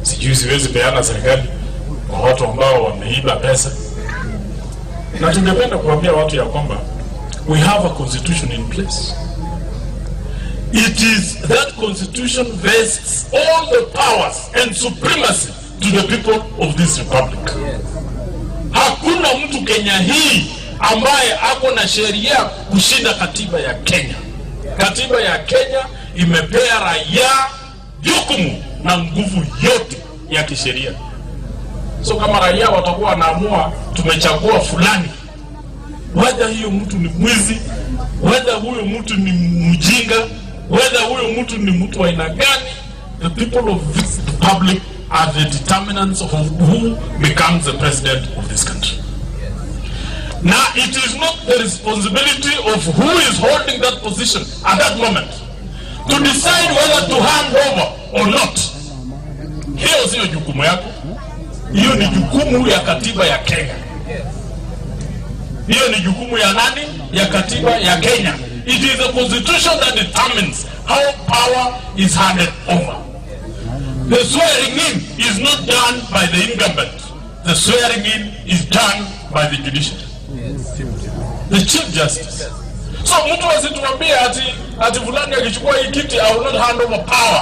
sijui siwezi peana serikali kwa watu ambao wameiba pesa. Na tungependa kuambia watu ya kwamba we have a constitution in place. It is that constitution vests all the powers and supremacy to the people of this republic. Hakuna mtu Kenya hii ambaye ako na sheria kushinda katiba ya Kenya. Katiba ya Kenya imepea raia jukumu na nguvu yote ya kisheria. So kama raia watakuwa wanaamua tumechagua fulani, whether hiyo mtu ni mwizi, whether huyo mtu ni mjinga, whether huyo mtu ni mtu wa aina gani, the people of this republic are the determinants of who becomes the president of this country. Now, it is not the responsibility of who is holding that position at that moment to decide whether to hand over or not. Hiyo sio jukumu yako. Hiyo ni jukumu ya katiba ya Kenya. Hiyo ni jukumu ya nani? Ya katiba ya Kenya. It is the constitution that determines how power is handed over. The swearing in is not done by the incumbent. The swearing in is done by the judiciary. The Chief Justice. So mtu asituambie ati fulani akichukua hii kiti I will not hand over power.